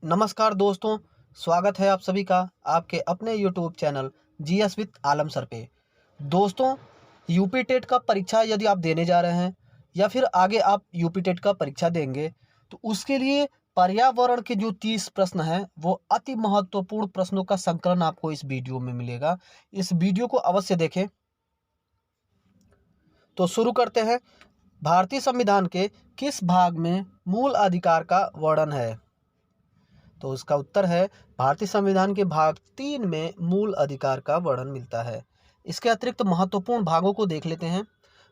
नमस्कार दोस्तों, स्वागत है आप सभी का आपके अपने YouTube channel GS with Alam sir पे। दोस्तों, यूपी टेट का परीक्षा यदि आप देने जा रहे हैं या फिर आगे आप यूपी टेट का परीक्षा देंगे तो उसके लिए पर्यावरण के जो 30 प्रश्न हैं वो अति महत्वपूर्ण प्रश्नों का संकलन आपको इस वीडियो में मिलेगा। इस वीडियो को अवश्य देखें। तो शुरू करते हैं। भारतीय संविधान के किस भाग में मूल अधिकार का वर्णन है? तो उसका उत्तर है भारतीय संविधान के भाग 3 में मूल अधिकार का वर्णन मिलता है। इसके अतिरिक्त महत्वपूर्ण भागों को देख लेते हैं।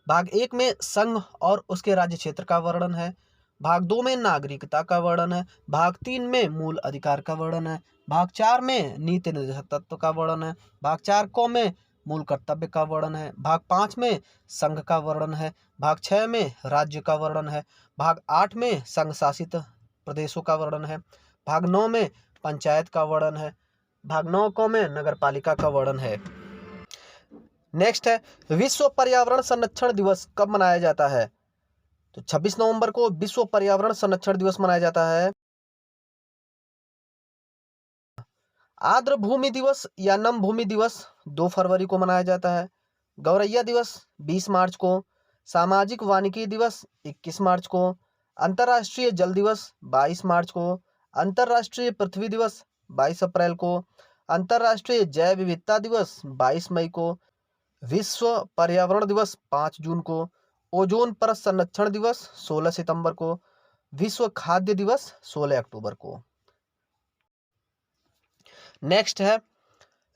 भाग 1 में संघ और उसके राज्य क्षेत्र का वर्णन है। भाग 2 में नागरिकता का वर्णन है। भाग 3 में मूल अधिकार का वर्णन है। भाग 4 में नीति निर्देशक तत्व का वर्णन है। भाग 4 क में मूल कर्तव्य का वर्णन है। भाग 5 में संघ का वर्णन है। भाग 6 में राज्य का वर्णन है। भाग 8 में संघ शासित प्रदेशों का वर्णन है। भाग 9 में पंचायत का वर्णन है। भाग 9 क में नगर पालिका का वर्णन है। नेक्स्ट है, विश्व पर्यावरण संरक्षण दिवस कब मनाया जाता है? तो 26 नवंबर को विश्व पर्यावरण संरक्षण दिवस मनाया जाता है। आर्द्र भूमि दिवस या नम भूमि दिवस 2 फरवरी को मनाया जाता है। गौरैया दिवस 20 मार्च को। सामाजिक वानिकी दिवस 21 मार्च को। अंतर्राष्ट्रीय जल दिवस 22 मार्च को। अंतर्राष्ट्रीय पृथ्वी दिवस 22 अप्रैल को। अंतर्राष्ट्रीय जैव विविधता दिवस 22 मई को। विश्व पर्यावरण दिवस 5 जून को। ओजोन परत संरक्षण दिवस 16 सितंबर को। विश्व खाद्य दिवस 16 अक्टूबर को। नेक्स्ट है,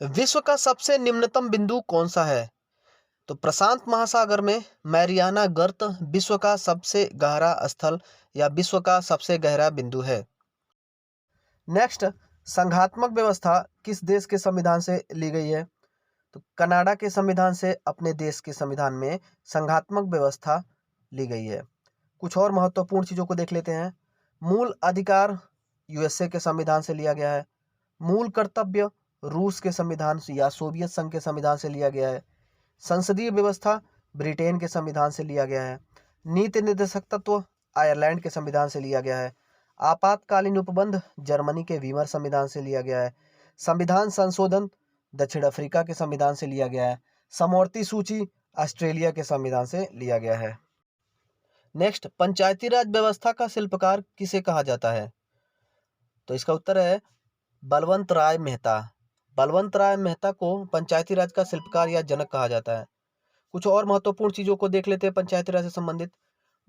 विश्व का सबसे निम्नतम बिंदु कौन सा है? तो प्रशांत महासागर में मैरियाना गर्त विश्व का सबसे गहरा स्थल या विश्व का सबसे गहरा बिंदु है। नेक्स्ट, संघात्मक व्यवस्था किस देश के संविधान से ली गई है? तो कनाडा के संविधान से अपने देश के संविधान में संघात्मक व्यवस्था ली गई है। कुछ और महत्वपूर्ण चीज़ों को देख लेते हैं। मूल अधिकार यूएसए के संविधान से लिया गया है। मूल कर्तव्य रूस के संविधान से या सोवियत संघ के संविधान से लिया गया है। संसदीय व्यवस्था ब्रिटेन के संविधान से लिया गया है। नीति निर्देशक तत्व आयरलैंड के संविधान से लिया गया है। आपातकालीन उपबंध जर्मनी के वीमर संविधान से लिया गया है। संविधान संशोधन दक्षिण अफ्रीका के संविधान से लिया गया है। समवर्ती सूची ऑस्ट्रेलिया के संविधान से लिया गया है। नेक्स्ट, पंचायती राज व्यवस्था का शिल्पकार किसे कहा जाता है? तो इसका उत्तर है बलवंत राय मेहता। बलवंत राय मेहता को पंचायती राज का शिल्पकार या जनक कहा जाता है। कुछ और महत्वपूर्ण चीजों को देख लेते हैं पंचायती राज से संबंधित।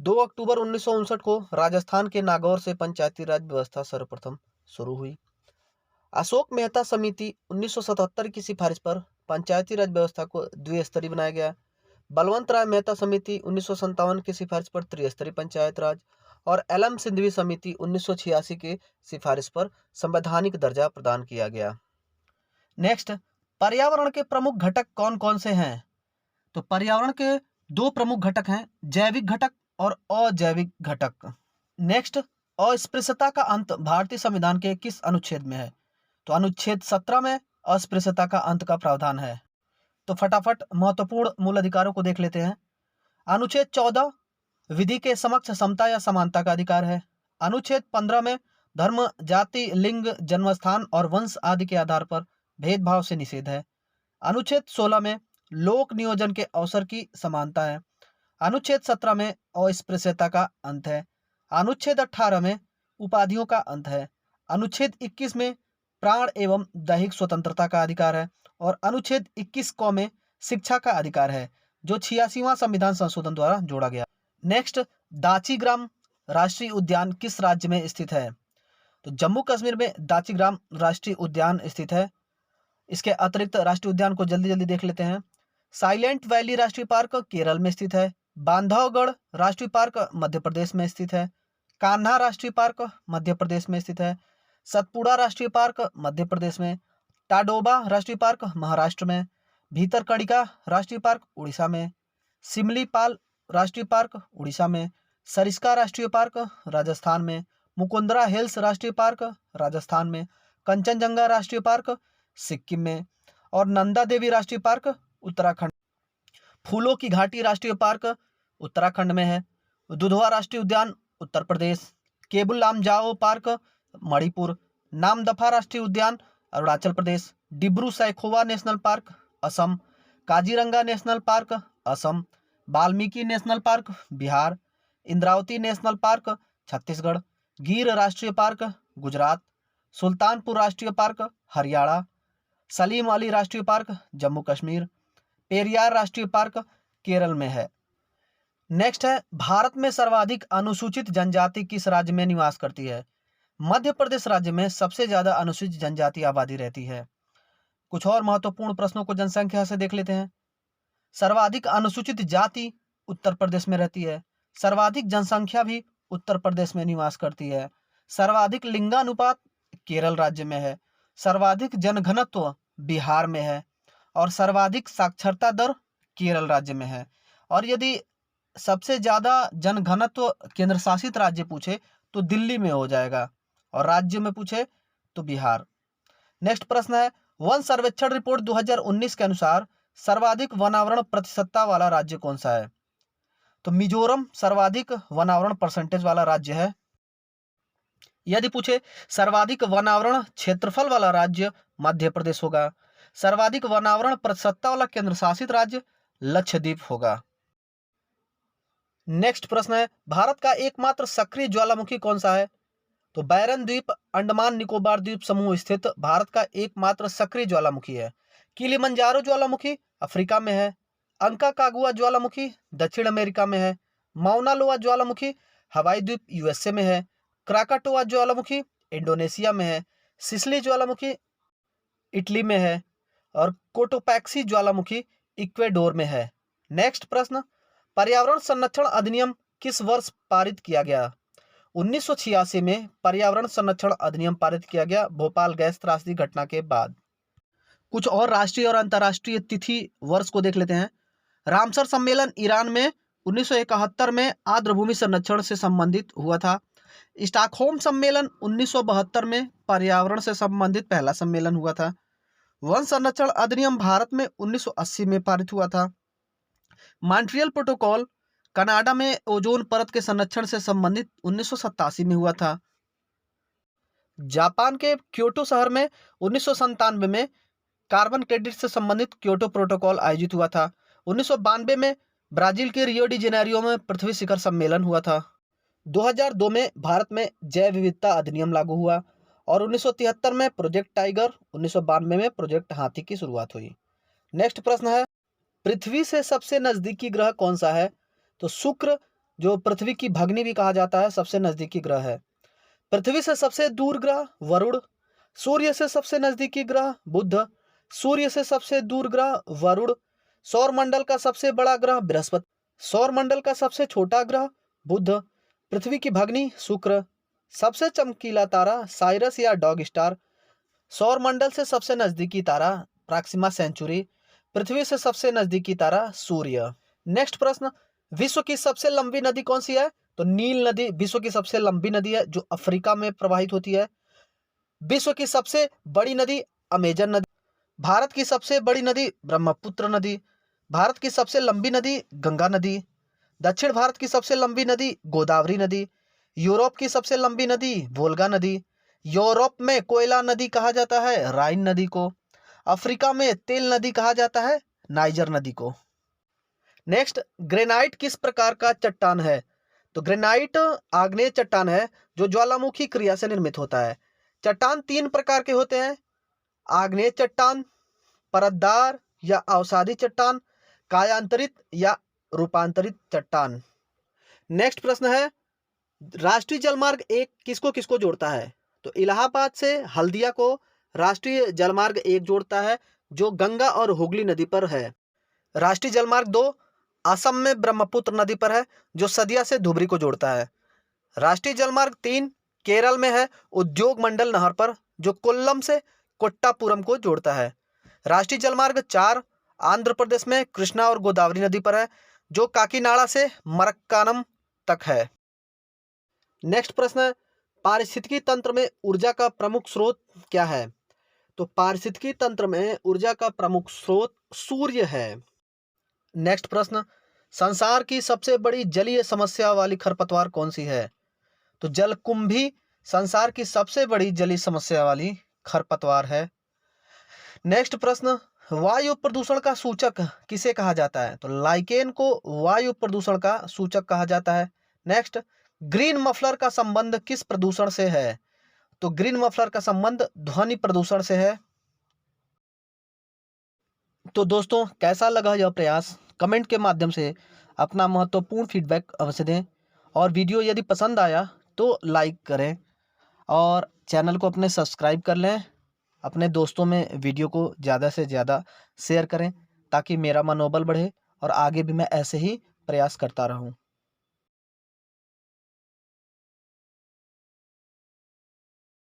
2 अक्टूबर 1959 को राजस्थान के नागौर से पंचायती राज व्यवस्था सर्वप्रथम शुरू हुई। अशोक मेहता समिति 1977 की सिफारिश पर पंचायती राज व्यवस्था को द्विस्तरीय बनाया गया। बलवंत राय मेहता समिति 1957 की सिफारिश पर त्रिस्तरीय पंचायत राज और एलएम सिंधवी समिति 1986 की सिफारिश पर संवैधानिक दर्जा प्रदान किया गया। नेक्स्ट, पर्यावरण के प्रमुख घटक कौन कौन से हैं? तो पर्यावरण के 2 प्रमुख घटक हैं, जैविक घटक और अजैविक घटक। नेक्स्ट, अस्पृश्यता का अंत भारतीय संविधान के किस अनुच्छेद में है? तो अनुच्छेद 17 में अस्पृश्यता का अंत का प्रावधान है। तो फटाफट महत्वपूर्ण मूल अधिकारों को देख लेते हैं। अनुच्छेद 14 विधि के समक्ष समता या समानता का अधिकार है। अनुच्छेद 15 में धर्म, जाति, लिंग, जन्मस्थान और वंश आदि के आधार पर भेदभाव से निषेध है। अनुच्छेद 16 में लोक नियोजन के अवसर की समानता है। अनुच्छेद 17 में अस्पृश्यता का अंत है। अनुच्छेद 18 में उपाधियों का अंत है। अनुच्छेद 21 में प्राण एवं दैहिक स्वतंत्रता का अधिकार है और अनुच्छेद 21 क में शिक्षा का अधिकार है, जो 86वां संविधान संशोधन द्वारा जोड़ा गया। नेक्स्ट, दाचीग्राम राष्ट्रीय उद्यान किस राज्य में स्थित है? तो जम्मू कश्मीर में दाचीग्राम राष्ट्रीय उद्यान स्थित है। इसके अतिरिक्त राष्ट्रीय उद्यान को जल्दी जल्दी देख लेते हैं। साइलेंट वैली राष्ट्रीय पार्क केरल में स्थित है। बांधवगढ़ राष्ट्रीय पार्क मध्य प्रदेश में स्थित है। कान्हा राष्ट्रीय पार्क मध्य प्रदेश में स्थित है। सतपुड़ा राष्ट्रीय पार्क मध्य प्रदेश में। टाडोबा राष्ट्रीय पार्क महाराष्ट्र में। भीतरकनिका राष्ट्रीय पार्क उड़ीसा में। सिमलीपाल राष्ट्रीय पार्क उड़ीसा में। सरिस्का राष्ट्रीय पार्क राजस्थान में। मुकुंदरा हिल्स राष्ट्रीय पार्क राजस्थान में। कंचनजंगा राष्ट्रीय पार्क सिक्किम में और नंदा देवी राष्ट्रीय पार्क उत्तराखंड। फूलों की घाटी राष्ट्रीय पार्क उत्तराखंड में है। दुधवा राष्ट्रीय उद्यान उत्तर प्रदेश। केबुल लामजाओ पार्क मणिपुर। नामदफा राष्ट्रीय उद्यान Arunachal Pradesh, Dibru Saikhowa national park Assam, Kaziranga national park Assam, Valmiki national park Bihar, Indravati national park Chhattisgarh, Gir राष्ट्रीय पार्क गुजरात, सुल्तानपुर राष्ट्रीय पार्क हरियाणा, सलीम अली राष्ट्रीय पार्क जम्मू कश्मीर, पेरियार राष्ट्रीय पार्क केरल में है। नेक्स्ट है, भारत में सर्वाधिक अनुसूचित जनजाति किस राज्य में निवास करती है? मध्य प्रदेश राज्य में सबसे ज्यादा अनुसूचित जनजाति आबादी रहती है। कुछ और महत्वपूर्ण प्रश्नों को जनसंख्या से देख लेते हैं। सर्वाधिक अनुसूचित जाति उत्तर प्रदेश में रहती है। सर्वाधिक जनसंख्या भी उत्तर प्रदेश में निवास करती है। सर्वाधिक लिंगानुपात केरल राज्य में है। सर्वाधिक जनघनत्व बिहार में है और सर्वाधिक साक्षरता दर केरल राज्य में है। और यदि सबसे ज्यादा जनघनत्व केंद्र शासित राज्य पूछे तो दिल्ली में हो जाएगा और राज्य में पूछे तो बिहार। नेक्स्ट प्रश्न है, वन सर्वेक्षण रिपोर्ट 2019 के अनुसार सर्वाधिक वनावरण प्रतिशतता वाला राज्य कौन सा है? तो मिजोरम सर्वाधिक वनावरण परसेंटेज वाला राज्य है। यदि पूछे सर्वाधिक वनावरण क्षेत्रफल वाला राज्य मध्य प्रदेश होगा। सर्वाधिक वनावरण प्रतिशतता वाला केंद्र शासित राज्य लक्षद्वीप होगा। नेक्स्ट प्रश्न है, भारत का एकमात्र सक्रिय ज्वालामुखी कौन सा है? तो बैरन द्वीप अंडमान निकोबार द्वीप समूह स्थित भारत का एकमात्र सक्रिय ज्वालामुखी है। किलिमंजारो ज्वालामुखी अफ्रीका में है। अंकाकागुआ ज्वालामुखी दक्षिण अमेरिका में है। माउना लोआ ज्वालामुखी हवाई द्वीप यूएसए में है। क्राकाटोआ ज्वालामुखी इंडोनेशिया में है। सिसली ज्वालामुखी इटली में है और कोटोपैक्सी ज्वालामुखी इक्वेडोर में है। नेक्स्ट प्रश्न, पर्यावरण संरक्षण अधिनियम किस वर्ष पारित किया गया? 1986 में पर्यावरण संरक्षण अधिनियम पारित किया गया भोपाल गैस त्रासदी घटना के बाद। कुछ और राष्ट्रीय और अंतर्राष्ट्रीय तिथि वर्ष को देख लेते हैं। रामसर सम्मेलन ईरान में 1971 में आर्द्रभूमि संरक्षण से संबंधित हुआ था। स्टॉकहोम सम्मेलन 1972 में पर्यावरण से संबंधित पहला सम्मेलन हुआ था। वन संरक्षण अधिनियम भारत में 1980 में पारित हुआ था। मॉन्ट्रियल प्रोटोकॉल कनाडा में ओजोन परत के संरक्षण से संबंधित 1987 में हुआ था। जापान के क्योटो शहर में 1997 में कार्बन क्रेडिट से संबंधित क्योटो प्रोटोकॉल आयोजित हुआ था। 1992 में ब्राजील के रियो डी जेनेरियो में पृथ्वी शिखर सम्मेलन हुआ था। 2002 में भारत में जैव विविधता अधिनियम लागू हुआ और 1973 में प्रोजेक्ट टाइगर, 1992 में प्रोजेक्ट हाथी की शुरुआत हुई। नेक्स्ट प्रश्न है, पृथ्वी से सबसे नजदीकी ग्रह कौन सा है? तो शुक्र, जो पृथ्वी की भगनी भी कहा जाता है, सबसे नजदीकी ग्रह है। पृथ्वी से सबसे दूर ग्रह वरुण। सूर्य से सबसे नजदीकी ग्रह बुध। सूर्य से सबसे दूर ग्रह वरुण। सौर मंडल का सबसे बड़ा ग्रह बृहस्पति। सौर मंडल का सबसे छोटा ग्रह बुध। पृथ्वी की भगनी शुक्र। सबसे चमकीला तारा साइरस या डॉग स्टार। सौर मंडल से सबसे नजदीकी तारा प्रॉक्सिमा सेंचुरी। पृथ्वी से सबसे नजदीकी तारा सूर्य। नेक्स्ट प्रश्न, विश्व की सबसे लंबी नदी कौन सी है? तो नील नदी विश्व की सबसे लंबी नदी है जो अफ्रीका में प्रवाहित होती है। विश्व की सबसे बड़ी नदी अमेजन नदी। भारत की सबसे बड़ी नदी ब्रह्मपुत्र नदी। भारत की सबसे लंबी नदी गंगा नदी। दक्षिण भारत की सबसे लंबी नदी गोदावरी नदी। यूरोप की सबसे लंबी नदी वोल्गा नदी। यूरोप में कोयला नदी कहा जाता है राइन नदी को। अफ्रीका में तेल नदी कहा जाता है नाइजर नदी को। नेक्स्ट, ग्रेनाइट किस प्रकार का चट्टान है? तो ग्रेनाइट आग्नेय चट्टान है जो ज्वालामुखी क्रिया से निर्मित होता है। चट्टान 3 प्रकार के होते हैं, आग्नेय चट्टान, परतदार या अवसादी चट्टान, कायांतरित या रूपांतरित चट्टान। नेक्स्ट प्रश्न है, राष्ट्रीय जलमार्ग 1 किसको किसको जोड़ता है? तो इलाहाबाद से हल्दिया को राष्ट्रीय जलमार्ग 1 जोड़ता है जो गंगा और हुगली नदी पर है। राष्ट्रीय जलमार्ग 2 असम में ब्रह्मपुत्र नदी पर है जो सदिया से धुबरी को जोड़ता है। राष्ट्रीय जलमार्ग 3 केरल में है उद्योग मंडल नहर पर जो कोल्लम से कोट्टापुरम को जोड़ता है। राष्ट्रीय जलमार्ग 4 आंध्र प्रदेश में कृष्णा और गोदावरी नदी पर है जो काकीनाडा से मरक्कानम तक है। नेक्स्ट प्रश्न है, पारिस्थितिकी तंत्र में ऊर्जा का प्रमुख स्रोत क्या है? तो पारिस्थितिकी तंत्र में ऊर्जा का प्रमुख स्रोत सूर्य है। नेक्स्ट प्रश्न, संसार की सबसे बड़ी जलीय समस्या वाली खरपतवार कौन सी है? तो जलकुंभी संसार की सबसे बड़ी जलीय समस्या वाली खरपतवार है। नेक्स्ट प्रश्न, वायु प्रदूषण का सूचक किसे कहा जाता है? तो लाइकेन को वायु प्रदूषण का सूचक कहा जाता है। नेक्स्ट, ग्रीन मफलर का संबंध किस प्रदूषण से है? तो ग्रीन मफलर का संबंध ध्वनि प्रदूषण से है। तो दोस्तों, कैसा लगा यह प्रयास? कमेंट के माध्यम से अपना महत्वपूर्ण फीडबैक अवश्य दें, और वीडियो यदि पसंद आया तो लाइक करें और चैनल को अपने सब्सक्राइब कर लें। अपने दोस्तों में वीडियो को ज़्यादा से ज़्यादा शेयर करें ताकि मेरा मनोबल बढ़े और आगे भी मैं ऐसे ही प्रयास करता रहूं।